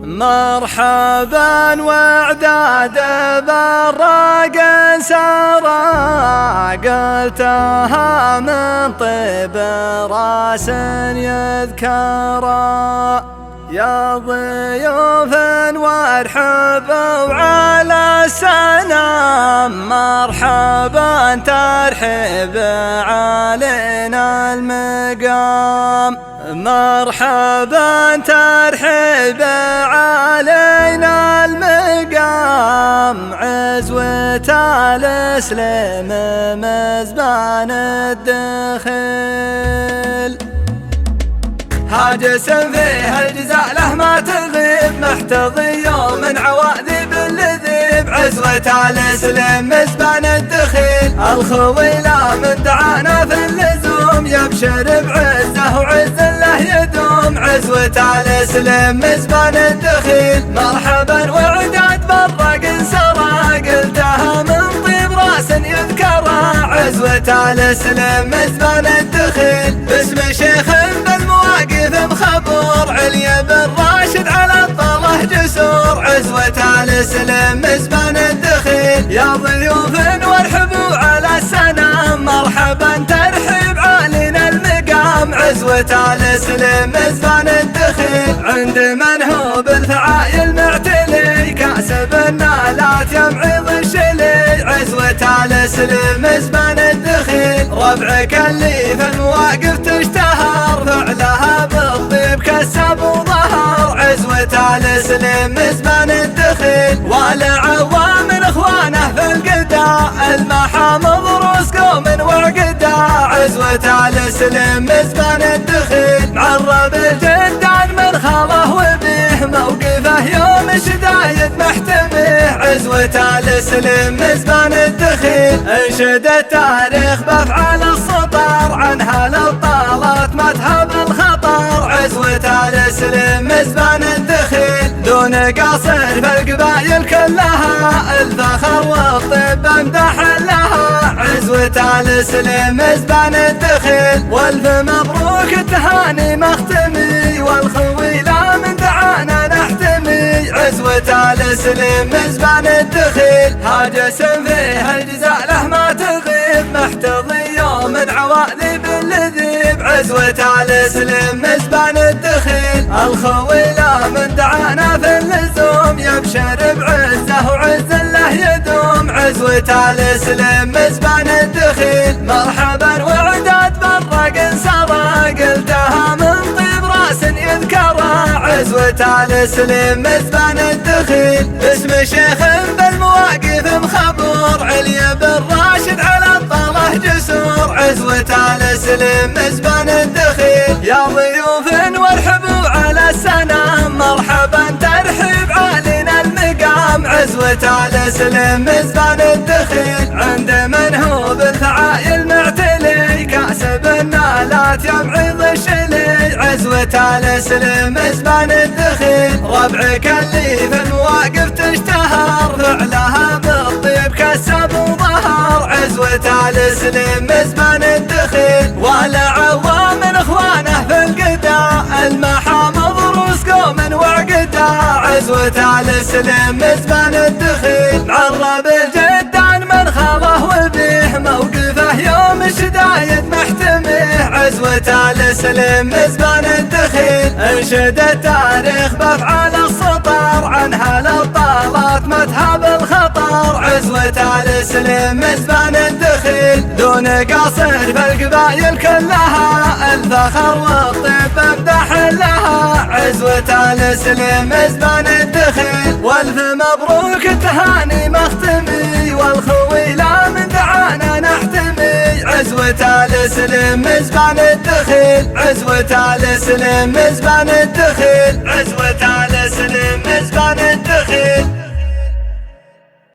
مرحبا وعداد براق سرى، قلتها من طيب راس يذكرى. يا ضيوف وارحبوا على السلام، مرحبا ترحب علينا المقام. مرحبا ترحب علينا المقام، عزوة الاسلام مزبان الدخيل. هاجس فيه الجزاء له ما تغيب، محتضي يوم عواذب اللذيب، عزوة الاسلام مزبان الدخيل. الخويلة من دعانا في اللزوم، يبشر بعزه وعز له يدوم، عزوة الاسلام مزبان الدخيل. مرحبا وعداد برق سرى، قلتها من طيب راس يذكرى، عزوة الاسلام مزبان الدخيل. باسم شيخ بالمواقف مخبور، عليا بن راشد على الطله جسور، عزوة الاسلام مزبان الدخيل. يا ضيوف وارحبوا على السلام، مرحبا ترحب علينا المقام، عزوة الاسلام مزبان الدخيل. عند من هو بالفعايل معتلي، كاسب النالات يمعظ الشلي، عزوة الاسلام مزبان الدخيل. ربعك اللي في المواقف تشتهر، فعلها بالطيب كسب وظهر، عزوة الاسلام مزبان الدخيل. والعوام اخوانه في القدا، المحامض روس قوم وعقدا، عزوة الاسلام مزبان الدخيل. معرب الجدان من خاله وبيه، موقفه يوم الشدايد محتميه، عزوة الاسلام مزبان الدخيل. انشد التاريخ بافعال السطر، عنها للطالات ما تهب الخطر، عزوة الاسلام مزبان الدخيل. دون قصر في القبايل كلها، الفخر والطيب امدح لها، عزوة الاسلام مزبان الدخيل. والف مبروك التهاني مختمي، والخويلة من دعانا نحتمي، عزوة الاسلام مزبان الدخيل. هاجس فيه الجزاء له ما تغيب، محتضي يوم عواذب اللذيب، عزوة الاسلام مزبان الدخيل. الخويلة من دعانا في اللزوم، يبشر بعزه وعز له يدوم، عزوة الاسلام مزبان الدخيل. مرحبا وعداد برق سرى، قلتها من طيب راس يذكرى، عزوة الاسلام مزبان الدخيل. باسم شيخ بالمواقف مخبور، عليا بن راشد على الطله جسور، عزوة الاسلام مزبان الدخيل. يا ضيوف وارحبوا على السلام، مرحبا ترحب علينا المقام، عزوة الاسلام مزبان الدخيل. عند من هو بالفعايل معتلي، كاسب النالات يمعظ الشلي، عزوة الاسلام مزبان الدخيل. ربعك اللي في المواقف تشتهر، فعلها بالطيب كسب وظهر، عزوة الاسلام مزبان الدخيل. والعوام اخوانه في القدا، المحامض روس قوم وعقدا، عزوة الاسلام مزبان الدخيل. معرب الجدان من خاله وبيه، موقفه يوم الشدايد محتميه، عزوة الاسلام مزبان الدخيل. انشد التاريخ بافعال السطر، عنها للطالات ما تهاب الخطر، عزوة الاسلام مزبان الدخيل. دون قصر في القبايل كلها، الفخر والطيب امدح لها، عزوة الاسلام مزبان الدخيل. والف مبروك التهاني مختمي، والخويلة من دعانا نحتمي، عزوة الاسلام مزبان الدخيل، عزوة الاسلام مزبان الدخيل، عزوة الاسلام مزبان الدخيل.